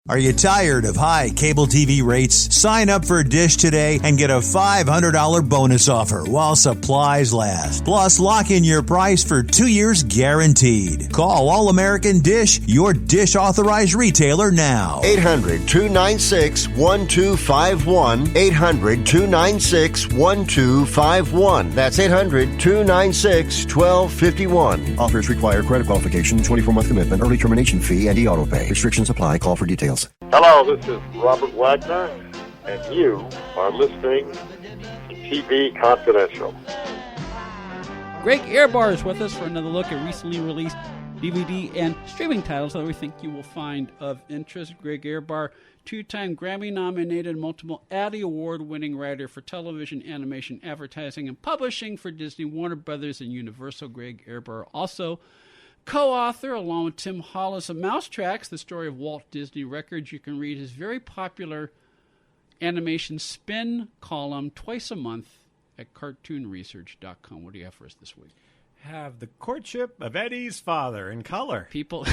Are you tired of high cable TV rates? Sign up for Dish today and get a $500 bonus offer while supplies last. Plus, lock in your price for 2 years guaranteed. Call All American Dish, your Dish authorized retailer now. 800-296-1251. 800-296-1251. That's 800-296-1251. Offers require credit qualification, 24-month commitment, early termination fee, and e-auto pay. Restrictions apply. Call for details. Hello, this is Robert Wagner, and you are listening to TV Confidential. Greg Ehrbar is with us for another look at recently released DVD and streaming titles that we think you will find of interest. Greg Ehrbar, two-time Grammy-nominated, multiple Addy Award-winning writer for television, animation, advertising, and publishing for Disney, Warner Brothers, and Universal. Greg Ehrbar also co-author, along with Tim Hollis, of Mousetracks, the story of Walt Disney Records. You can read his very popular animation spin column twice a month at cartoonresearch.com. What do you have for us this week? Have the Courtship of Eddie's Father in color. People...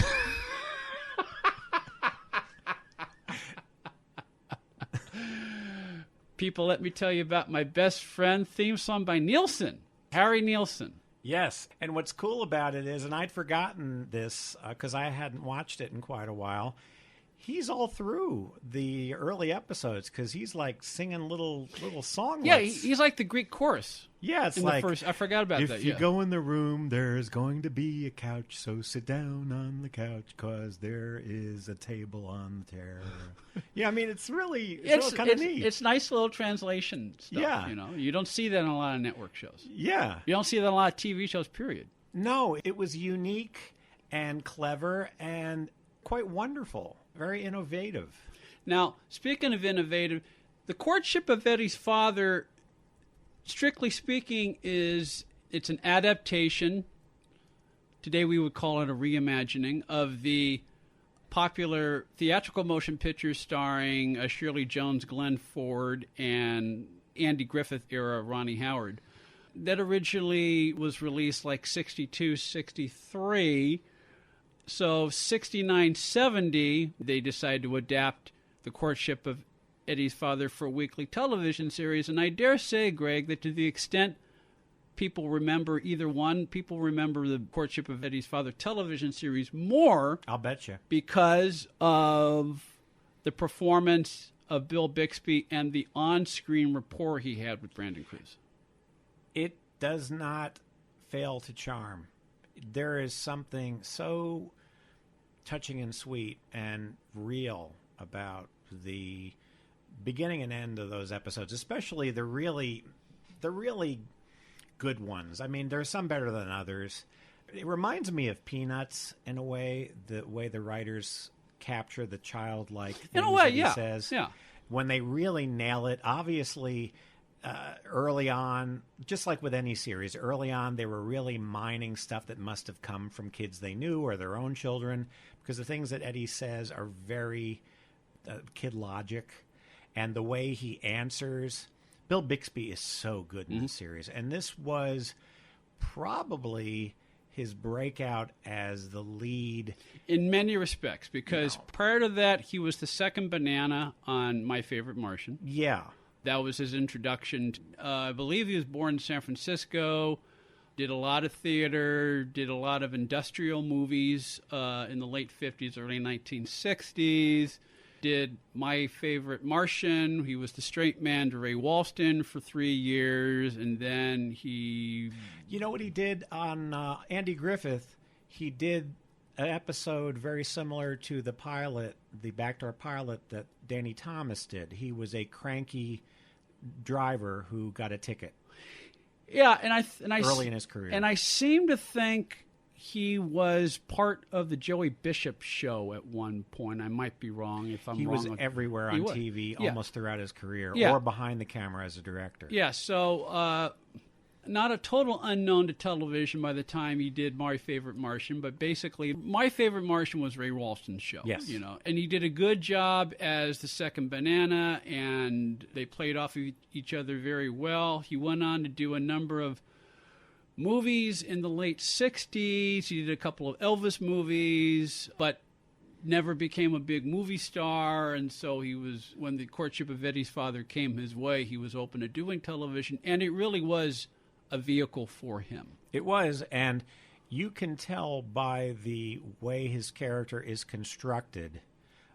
People, let me tell you about My Best Friend theme song by Nielsen, Harry Nielsen. Yes, and what's cool about it is, and I'd forgotten this because I hadn't watched it in quite a while, he's all through the early episodes because he's like singing little songlets. Yeah, he's like the Greek chorus. Yeah, it's in like, the first, I forgot about that. If you go in the room, there's going to be a couch, so sit down on the couch because there is a table on the chair. Yeah, I mean, it's really kind of neat. It's nice little translation stuff. Yeah. You know, you don't see that in a lot of network shows. Yeah. You don't see that in a lot of TV shows, period. No, it was unique and clever and quite wonderful. Very innovative. Now, speaking of innovative, The Courtship of Eddie's Father, strictly speaking, it's an adaptation. Today we would call it a reimagining of the popular theatrical motion picture starring Shirley Jones, Glenn Ford, and Andy Griffith era Ronnie Howard. That originally was released like 62, 63. So 69, 70, they decided to adapt The Courtship of Eddie's Father for a weekly television series. And I dare say, Greg, that to the extent people remember either one, people remember The Courtship of Eddie's Father television series more. I'll bet you. Because of the performance of Bill Bixby and the on-screen rapport he had with Brandon Cruz. It does not fail to charm. There is something so touching and sweet and real about the beginning and end of those episodes, especially the really good ones. I mean, there's some better than others. It reminds me of Peanuts in a way, the way the writers capture the childlike things in a way, that he yeah. says. Yeah. When they really nail it, obviously... early on, just like with any series, early on they were really mining stuff that must have come from kids they knew or their own children, because the things that Eddie says are very kid logic, and the way he answers. Bill Bixby is so good in this series, and this was probably his breakout as the lead. In many respects, because prior to that, he was the second banana on My Favorite Martian. Yeah. That was his introduction. I believe he was born in San Francisco, did a lot of theater, did a lot of industrial movies in the late 50s, early 1960s, did My Favorite Martian. He was the straight man to Ray Walston for 3 years, and then he... You know what he did on Andy Griffith? He did an episode very similar to the pilot, the backdoor pilot that Danny Thomas did. He was a cranky driver who got a ticket. Yeah, and I early in his career. And I seem to think he was part of the Joey Bishop show at one point. I might be wrong if I'm wrong. He was everywhere on TV almost throughout his career, or behind the camera as a director. Yeah, so not a total unknown to television by the time he did My Favorite Martian, but basically My Favorite Martian was Ray Walston's show. Yes. You know, and he did a good job as the second banana, and they played off of each other very well. He went on to do a number of movies in the late 60s. He did a couple of Elvis movies, but never became a big movie star, and so when the Courtship of Eddie's Father came his way, he was open to doing television, and it really was a vehicle for him. It was, and you can tell by the way his character is constructed,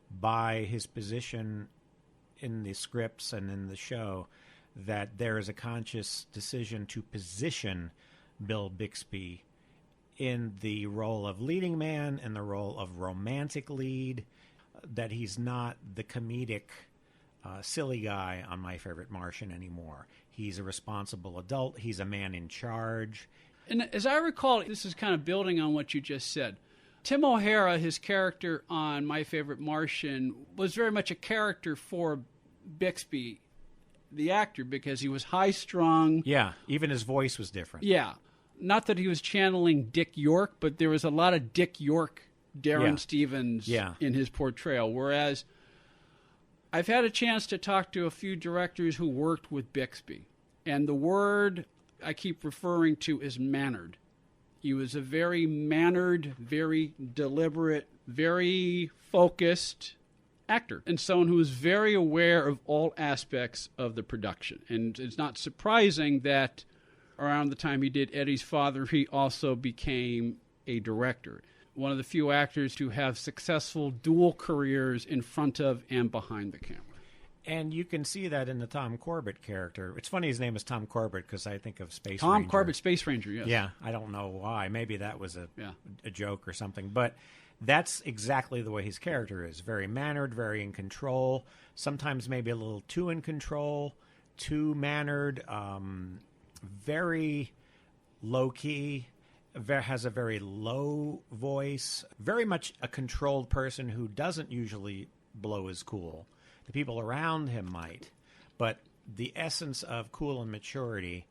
by his position in the scripts and in the show, that there is a conscious decision to position Bill Bixby in the role of leading man and the role of romantic lead, that he's not the comedic silly guy on My Favorite Martian anymore. He's a responsible adult. He's a man in charge. And as I recall, this is kind of building on what you just said. Tim O'Hara, his character on My Favorite Martian, was very much a character for Bixby, the actor, because he was high-strung. Yeah, even his voice was different. Yeah. Not that he was channeling Dick York, but there was a lot of Dick York, Darren Stevens in his portrayal. Whereas I've had a chance to talk to a few directors who worked with Bixby, and the word I keep referring to is mannered. He was a very mannered, very deliberate, very focused actor, and someone who was very aware of all aspects of the production. And it's not surprising that around the time he did Eddie's Father, he also became a director. One of the few actors to have successful dual careers in front of and behind the camera. And you can see that in the Tom Corbett character. It's funny his name is Tom Corbett because I think of Space Ranger. Tom Corbett, Space Ranger, yes. Yeah, I don't know why. Maybe that was a joke or something. But that's exactly the way his character is. Very mannered, very in control. Sometimes maybe a little too in control, too mannered, very low-key, has a very low voice, very much a controlled person who doesn't usually blow his cool. The people around him might, but the essence of cool and maturity,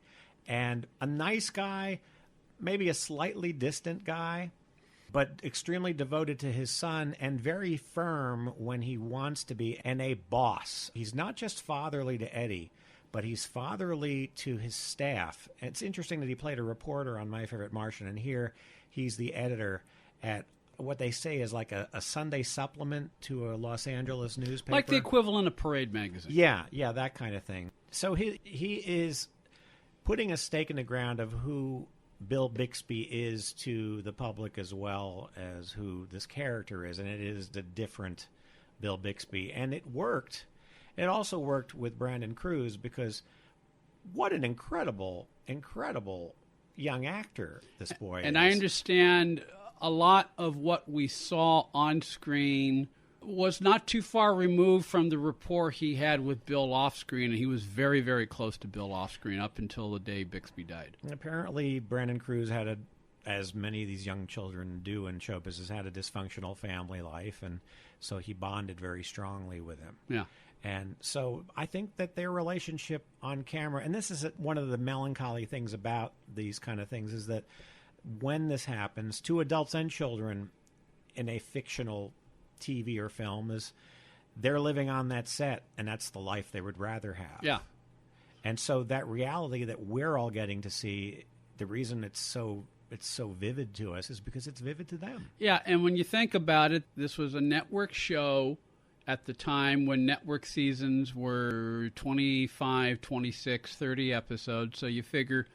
and a nice guy, maybe a slightly distant guy, but extremely devoted to his son and very firm when he wants to be, and a boss. He's not just fatherly to Eddie, but he's fatherly to his staff. It's interesting that he played a reporter on My Favorite Martian, and here he's the editor at what they say is like a Sunday supplement to a Los Angeles newspaper. Like the equivalent of Parade magazine. Yeah, that kind of thing. So he is putting a stake in the ground of who Bill Bixby is to the public as well as who this character is, and it is the different Bill Bixby. And it worked. It also worked with Brandon Cruz because what an incredible, incredible young actor this boy is. And I understand a lot of what we saw on screen was not too far removed from the rapport he had with Bill off screen, and he was very, very close to Bill off screen up until the day Bixby died. And apparently, Brandon Cruz had as many of these young children do in show business, had a dysfunctional family life, and so he bonded very strongly with him. Yeah. And so I think that their relationship on camera, and this is one of the melancholy things about these kind of things, is that when this happens to adults and children in a fictional TV or film, is they're living on that set, and that's the life they would rather have. Yeah. And so that reality that we're all getting to see, the reason it's so vivid to us is because it's vivid to them. Yeah, and when you think about it, this was a network show at the time when network seasons were 25, 26, 30 episodes. So you figure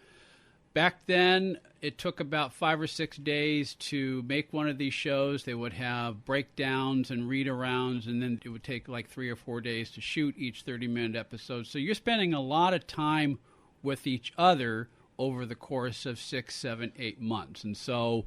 back then it took about 5 or 6 days to make one of these shows. They would have breakdowns and read-arounds, and then it would take like 3 or 4 days to shoot each 30-minute episode. So you're spending a lot of time with each other over the course of 6, 7, 8 months. And so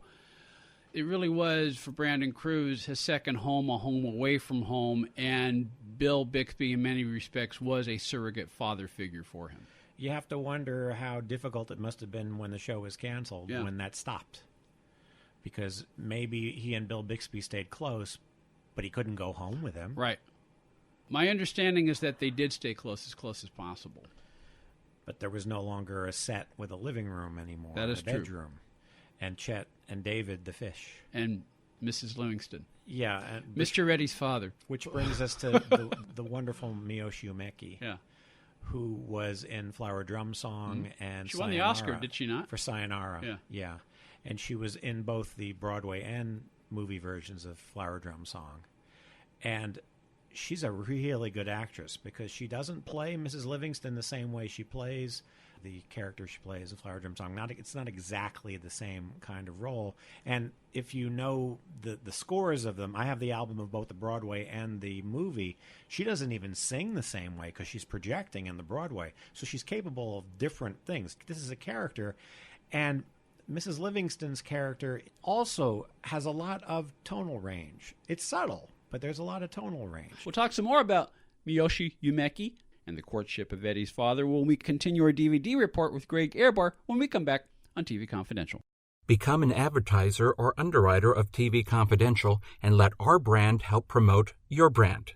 it really was, for Brandon Cruz, his second home, a home away from home, and Bill Bixby, in many respects, was a surrogate father figure for him. You have to wonder how difficult it must have been when the show was canceled, when that stopped. Because maybe he and Bill Bixby stayed close, but he couldn't go home with him. Right. My understanding is that they did stay close as possible. But there was no longer a set with a living room anymore. That is a bedroom. True. And Chet and David the fish. And Mrs. Livingston. Yeah. Mr. Eddie's father. Which brings us to the wonderful Miyoshi Umeki. Yeah. Who was in Flower Drum Song and she won the Oscar, did she not? For Sayonara. Yeah. Yeah. And she was in both the Broadway and movie versions of Flower Drum Song. And she's a really good actress because she doesn't play Mrs. Livingston the same way she plays the character she plays in Flower Drum Song. It's not exactly the same kind of role. And if you know the scores of them, I have the album of both the Broadway and the movie. She doesn't even sing the same way because she's projecting in the Broadway. So she's capable of different things. This is a character. And Mrs. Livingston's character also has a lot of tonal range. It's subtle, but there's a lot of tonal range. We'll talk some more about Miyoshi Umeki and the Courtship of Eddie's Father when we continue our DVD report with Greg Ehrbar when we come back on TV Confidential. Become an advertiser or underwriter of TV Confidential and let our brand help promote your brand.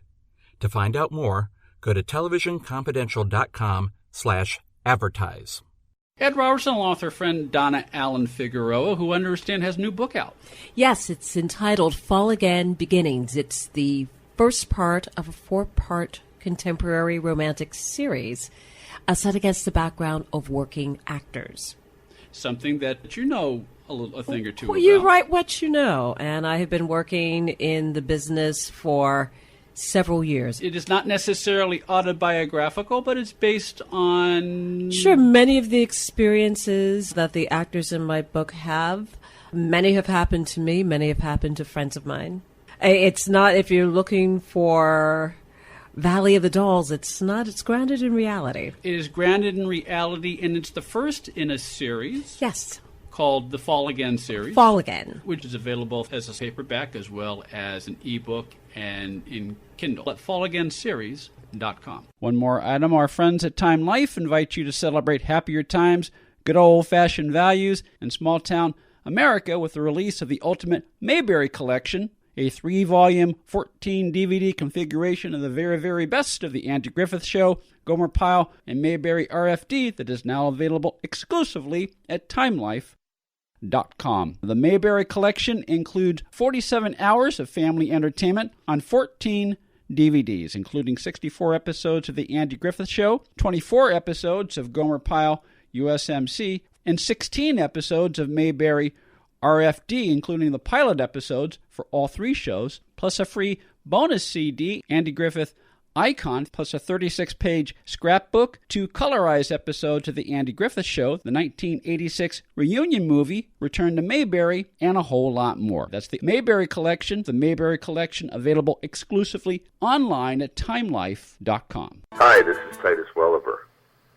To find out more, go to televisionconfidential.com/advertise. Ed Robertson, along with her friend Donna Allen Figueroa, who I understand has a new book out. Yes, it's entitled Fall Again Beginnings. It's the first part of a 4-part contemporary romantic series set against the background of working actors. Something that you know a thing or two well, about. You write what you know, and I have been working in the business for several years. It is not necessarily autobiographical, but it's based on... Sure, many of the experiences that the actors in my book have, many have happened to me, many have happened to friends of mine. It's not, if you're looking for Valley of the Dolls, it's not, it's grounded in reality. It is grounded in reality, and it's the first in a series. Yes. Called the Fall Again series. Fall Again. Which is available as a paperback as well as an ebook and in Kindle at fallagainseries.com. One more item. Our friends at Time Life invite you to celebrate happier times, good old-fashioned values, and small-town America with the release of the Ultimate Mayberry Collection, a 3-volume, 14-DVD configuration of the very, very best of The Andy Griffith Show, Gomer Pyle, and Mayberry RFD that is now available exclusively at TimeLife.com. The Mayberry Collection includes 47 hours of family entertainment on 14 DVDs, including 64 episodes of The Andy Griffith Show, 24 episodes of Gomer Pyle USMC, and 16 episodes of Mayberry RFD, including the pilot episodes for all 3 shows, plus a free bonus CD, Andy Griffith Icon, plus a 36-page scrapbook, 2 colorized episodes of The Andy Griffith Show, the 1986 reunion movie, Return to Mayberry, and a whole lot more. That's the Mayberry Collection. The Mayberry Collection available exclusively online at TimeLife.com. Hi, this is Titus Welliver.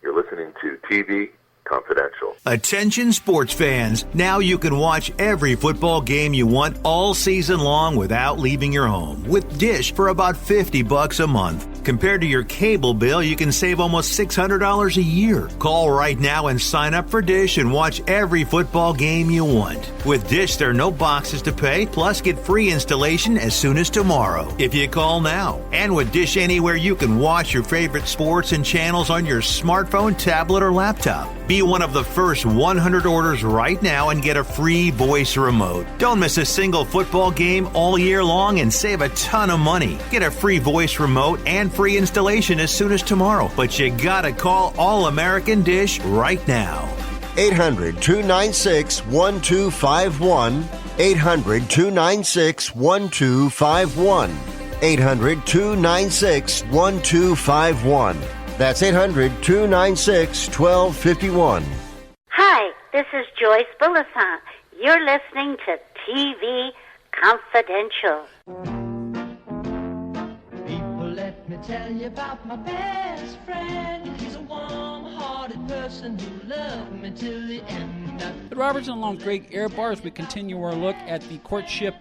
You're listening to TV Confidential. Attention sports fans, now you can watch every football game you want all season long without leaving your home with Dish for about $50 a month. Compared to your cable bill, you can save almost $600 a year. Call right now and sign up for Dish and watch every football game you want. With Dish, there are no boxes to pay, plus get free installation as soon as tomorrow if you call now. And with Dish Anywhere, you can watch your favorite sports and channels on your smartphone, tablet, or laptop. Be one of the first 100 orders right now and get a free voice remote. Don't miss a single football game all year long and save a ton of money. Get a free voice remote and free installation as soon as tomorrow. But you gotta call All American Dish right now. 800-296-1251. 800-296-1251. 800-296-1251. That's 800-296-1251. Hi, this is Joyce Bullisan. You're listening to TV Confidential. People, let me tell you about my best friend. He's a warm-hearted person who loved me till the end. Ed Robertson along with Greg Ehrbar as we continue our look at the Courtship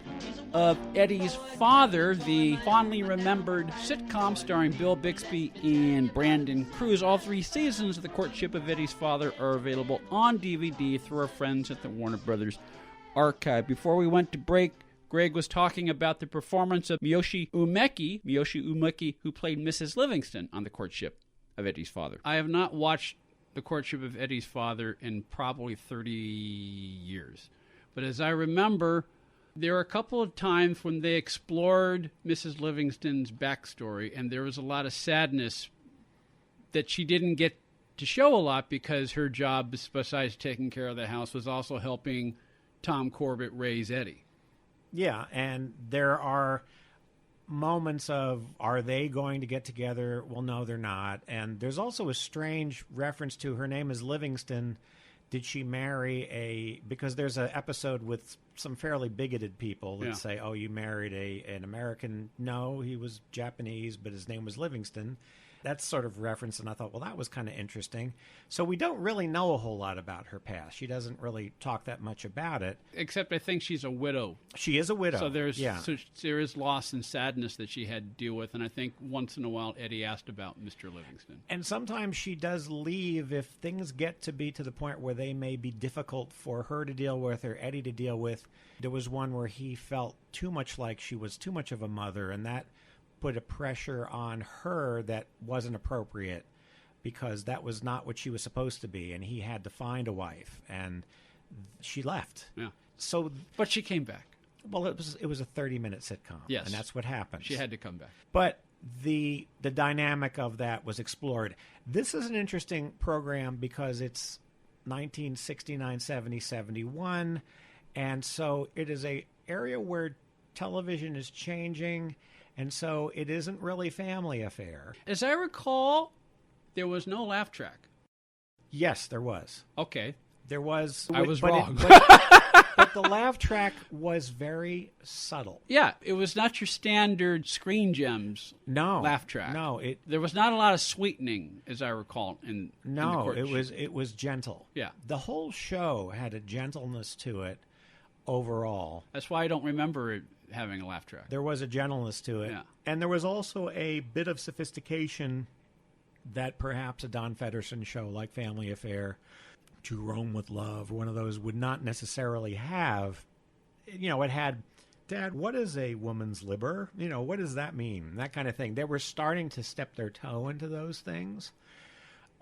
of Eddie's Father, the fondly remembered sitcom starring Bill Bixby and Brandon Cruz. All 3 seasons of the Courtship of Eddie's Father are available on DVD through our friends at the Warner Brothers Archive. Before we went to break, Greg was talking about the performance of Miyoshi Umeki, who played Mrs. Livingston on the Courtship of Eddie's Father. I have not watched the Courtship of Eddie's Father in probably 30 years. But as I remember, there were a couple of times when they explored Mrs. Livingston's backstory, and there was a lot of sadness that she didn't get to show a lot because her job, besides taking care of the house, was also helping Tom Corbett raise Eddie. Yeah, and there are moments of, are they going to get together? Well, no, they're not. And there's also a strange reference to, her name is Livingston. Did she marry because there's an episode with some fairly bigoted people that say, oh, you married an American. No, he was Japanese, but his name was Livingston. That's sort of reference, and I thought, well, that was kind of interesting. So we don't really know a whole lot about her past. She doesn't really talk that much about it. Except I think she's a widow. She is a widow. So there is loss and sadness that she had to deal with, and I think once in a while Eddie asked about Mr. Livingston. And sometimes she does leave if things get to be to the point where they may be difficult for her to deal with or Eddie to deal with. There was one where he felt too much like she was too much of a mother, and that put a pressure on her that wasn't appropriate because that was not what she was supposed to be, and he had to find a wife, and she left. Yeah. So, but she came back. Well, it was a 30-minute sitcom. Yes. And that's what happened. She had to come back. But the dynamic of that was explored. This is an interesting program because it's 1969, 70, 71, and so it is a area where television is changing. And so it isn't really family affair. As I recall, there was no laugh track. Yes, there was. Okay. There was. I was wrong. But the laugh track was very subtle. Yeah, it was not your standard Screen Gems laugh track. No. There was not a lot of sweetening, as I recall, in the Courtship. it was gentle. Yeah. The whole show had a gentleness to it overall. That's why I don't remember it having a laugh track. There was a gentleness to it. Yeah. And there was also a bit of sophistication that perhaps a Don Feddersen show like Family Affair, To Rome with Love, one of those would not necessarily have. You know, it had, Dad, what is a woman's liber? You know, what does that mean? That kind of thing. They were starting to step their toe into those things.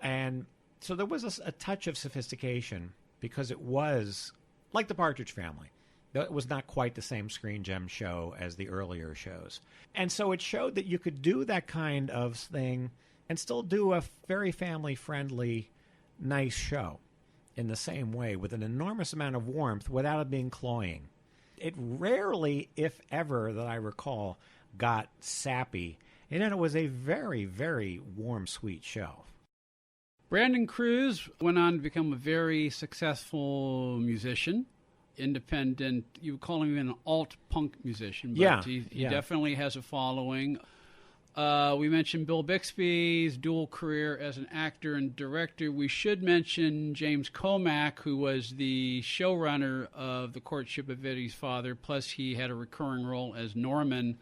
And so there was a touch of sophistication because it was like the Partridge Family. It was not quite the same Screen Gem show as the earlier shows. And so it showed that you could do that kind of thing and still do a very family-friendly, nice show in the same way with an enormous amount of warmth without it being cloying. It rarely, if ever, that I recall, got sappy. And then it was a very, very warm, sweet show. Brandon Cruz went on to become a very successful musician. Independent, you would call him an alt-punk musician, but he definitely has a following. We mentioned Bill Bixby's dual career as an actor and director. We should mention James Komack, who was the showrunner of The Courtship of Eddie's Father, plus he had a recurring role as Norman.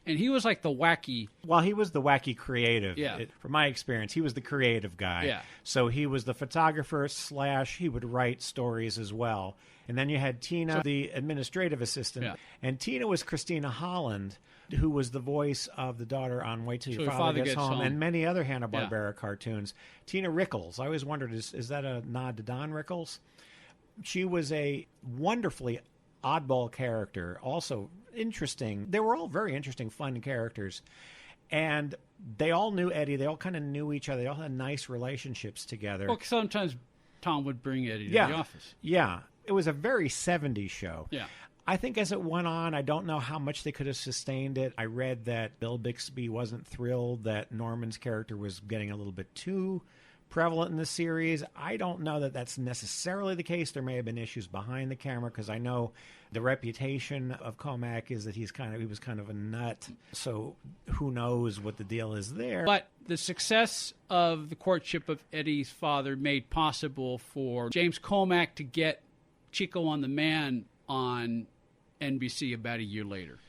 And he was like the wacky... Well, he was the wacky creative. Yeah. From my experience, he was the creative guy. Yeah. So he was the photographer / he would write stories as well. And then you had Tina, the administrative assistant. Yeah. And Tina was Christina Holland, who was the voice of the daughter on Wait Till Your Father Gets Home, and many other Hanna-Barbera cartoons. Tina Rickles. I always wondered, is that a nod to Don Rickles? She was a wonderfully oddball character, also interesting. They were all very interesting, fun characters. And they all knew Eddie. They all kind of knew each other. They all had nice relationships together. Well, sometimes Tom would bring Eddie to the office. Yeah. It was a very 70s show. Yeah. I think as it went on, I don't know how much they could have sustained it. I read that Bill Bixby wasn't thrilled that Norman's character was getting a little bit too prevalent in the series. I don't know that that's necessarily the case. There may have been issues behind the camera because I know the reputation of Komack is that he was kind of a nut. So who knows what the deal is there. But the success of The Courtship of Eddie's Father made possible for James Komack to get Chico on the Man on NBC about a year later.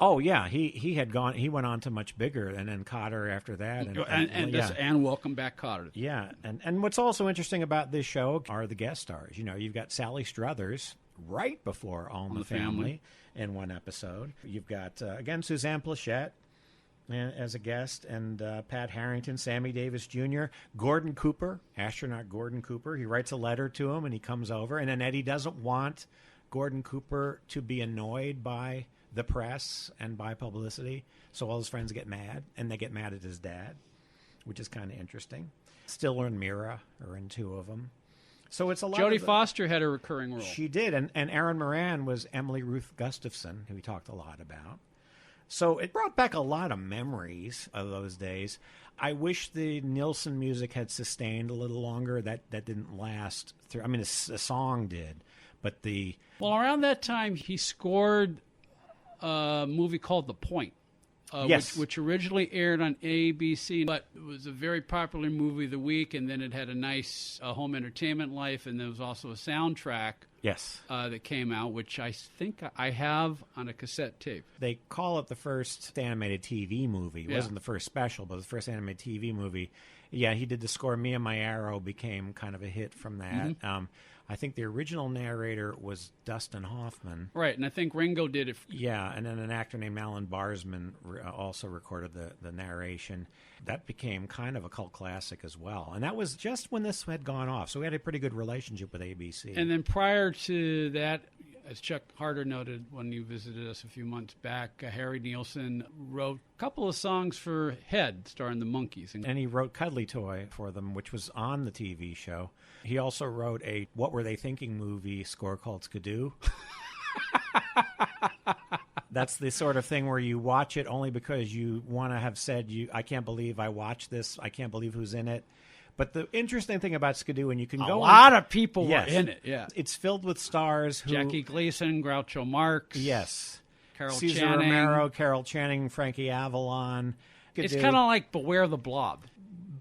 Oh yeah, he had gone. He went on to much bigger, and then Cotter after that, and Welcome Back, Cotter. Yeah, and what's also interesting about this show are the guest stars. You know, you've got Sally Struthers right before All in the Family in one episode. You've got again Suzanne Plachette as a guest, and Pat Harrington, Sammy Davis Jr., Gordon Cooper, astronaut Gordon Cooper. He writes a letter to him, and he comes over, and then Eddie doesn't want Gordon Cooper to be annoyed by the press and by publicity, so all his friends get mad, and they get mad at his dad, which is kind of interesting. Stiller and Mira are in two of them. So it's a lot. Jodie Foster had a recurring role. She did, and Erin Moran was Emily Ruth Gustafson, who we talked a lot about. So it brought back a lot of memories of those days. I wish the Nielsen music had sustained a little longer. That didn't last through. I mean, the song did, but the... Well, around that time, he scored a movie called The Point, yes. which originally aired on ABC, but it was a very popular movie of the week, and then it had a nice home entertainment life, and there was also a soundtrack yes. That came out, which I think I have on a cassette tape. They call it the first animated TV movie. It wasn't the first special, but the first animated TV movie. Yeah, he did the score. Me and My Arrow became kind of a hit from that. Mm-hmm. I think the original narrator was Dustin Hoffman. Right, and I think Ringo did it. Yeah, and then an actor named Alan Barsman also recorded the narration. That became kind of a cult classic as well. And that was just when this had gone off. So we had a pretty good relationship with ABC. And then prior to that, as Chuck Harder noted when you visited us a few months back, Harry Nielsen wrote a couple of songs for Head, starring the Monkees. And he wrote Cuddly Toy for them, which was on the TV show. He also wrote a What Were They Thinking movie score called Skidoo. That's the sort of thing where you watch it only because you want to have said, I can't believe I watched this. I can't believe who's in it. But the interesting thing about Skidoo, and you can a lot of people were in it. Yeah, it's filled with stars who Jackie Gleason, Groucho Marx. Yes, Carol Cesar Channing. Romero, Carol Channing, Frankie Avalon. It's kind of like Beware the Blob,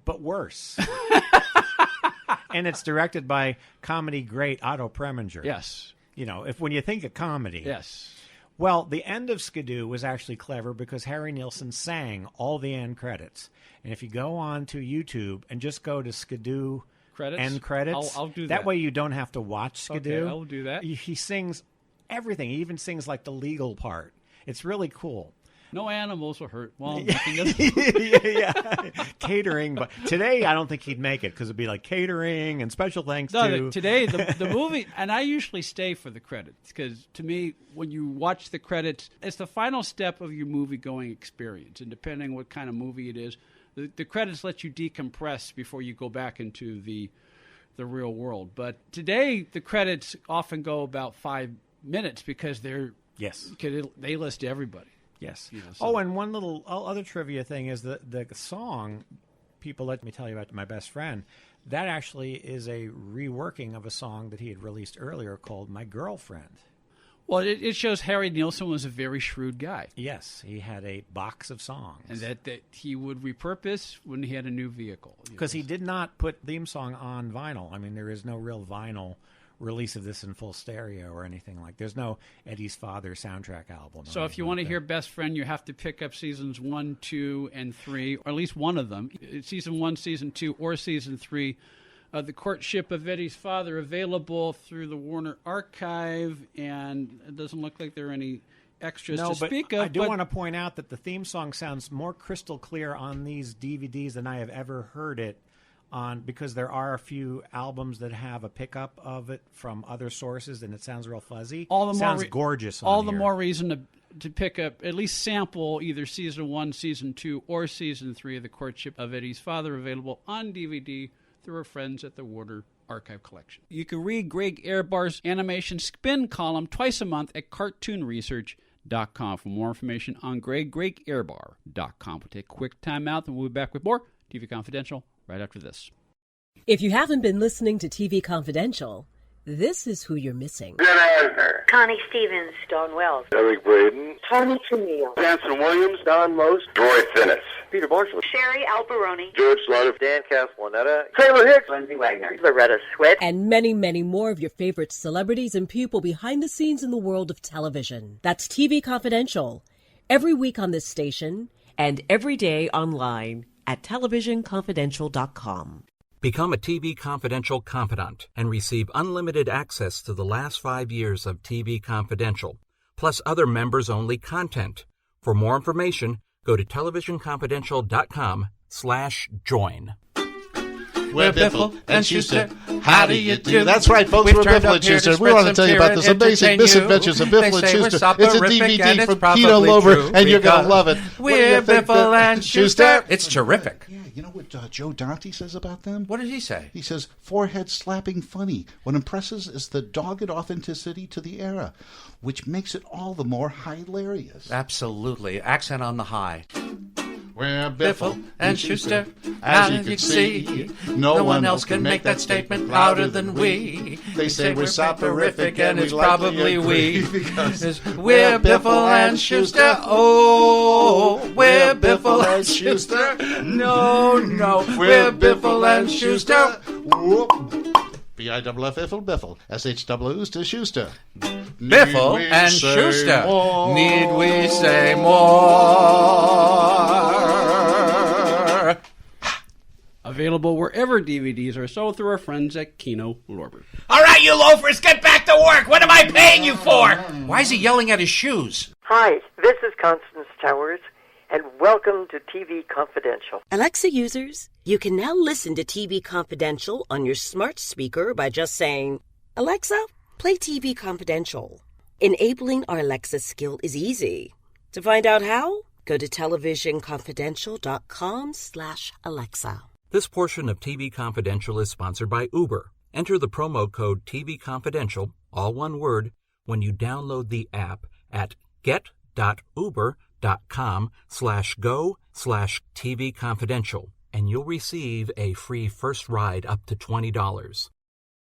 but worse. And it's directed by comedy great Otto Preminger. Yes, you know, when you think of comedy, yes. Well, the end of Skidoo was actually clever because Harry Nielsen sang all the end credits. And if you go on to YouTube and just go to Skidoo end credits, I'll do that. That way you don't have to watch Skidoo. Okay, I'll do that. He sings everything. He even sings like the legal part. It's really cool. No animals were hurt. Well, yeah. Catering, but today I don't think he'd make it because it'd be like catering and special thanks to... Today, the movie, and I usually stay for the credits because to me, when you watch the credits, it's the final step of your movie-going experience. And depending on what kind of movie it is, the credits let you decompress before you go back into the real world. But today, the credits often go about 5 minutes because they list everybody. Yes. You know, so. And one little other trivia thing is the song, People Let Me Tell You About My Best Friend, that actually is a reworking of a song that he had released earlier called My Girlfriend. Well, it shows Harry Nielsen was a very shrewd guy. Yes, he had a box of songs. And that he would repurpose when he had a new vehicle. Because he did not put theme song on vinyl. I mean, there is no real vinyl release of this in full stereo or anything like. There's no Eddie's Father soundtrack album. So if you want to hear Best Friend, you have to pick up seasons 1, 2, and 3, or at least one of them. Season 1, season 2, or season 3. The Courtship of Eddie's Father, available through the Warner Archive, and it doesn't look like there are any extras to speak of. I do want to point out that the theme song sounds more crystal clear on these DVDs than I have ever heard it on, because there are a few albums that have a pickup of it from other sources, and it sounds real fuzzy. Sounds gorgeous on all here. the more reason to pick up, at least sample either season 1, season 2, or season 3 of The Courtship of Eddie's Father, available on DVD through our friends at the Warner Archive Collection. You can read Greg Ehrbar's animation spin column twice a month at cartoonresearch.com. For more information on Greg, GregEhrbar.com. We'll take a quick time out, and we'll be back with more TV Confidential right after this. If you haven't been listening to TV Confidential, this is who you're missing. Ben Asner, Connie Stevens, Dawn Wells, Eric Braden, Tony Tremille, Jansen Williams, Don Most, Roy Finnis, Peter Marshall, Sherry Alberoni, George Slaughter, Dan Castellaneta, Taylor Hicks, Lindsay Wagner, Loretta Swit, and many, many more of your favorite celebrities and people behind the scenes in the world of television. That's TV Confidential, every week on this station and every day online at televisionconfidential.com. Become a TV Confidential confidant and receive unlimited access to the last 5 years of TV Confidential, plus other members-only content. For more information, go to televisionconfidential.com/join. We're Biffle and Schuster. How do you do? That's right, folks. We're Biffle and Schuster. We want to tell you about this amazing misadventures of Biffle and Schuster. It's a DVD from Kino Lover, and you're going to love it. We're Biffle and Schuster. It's terrific. Yeah, you know what Joe Dante says about them? What did he say? He says, forehead slapping funny. What impresses is the dogged authenticity to the era, which makes it all the more hilarious. Absolutely. Accent on the high. We're Biffle and Schuster, as you can see. No one else can make that statement louder than we. They say we're soporific, and it's probably we. Because we're Biffle and Schuster. Oh, we're Biffle and Schuster. No, we're Biffle and Schuster. B-I-F-F-Biffle, Biffle, S-H-W-S to Schuster. Biffle and Schuster. Need we say more? Available wherever DVDs are sold through our friends at Kino Lorber. All right, you loafers, get back to work. What am I paying you for? Why is he yelling at his shoes? Hi, this is Constance Towers, and welcome to TV Confidential. Alexa users, you can now listen to TV Confidential on your smart speaker by just saying, Alexa, play TV Confidential. Enabling our Alexa skill is easy. To find out how, go to televisionconfidential.com/Alexa. This portion of TV Confidential is sponsored by Uber. Enter the promo code TV Confidential, all one word, when you download the app at get.uber.com/go/TV Confidential, and you'll receive a free first ride up to $20.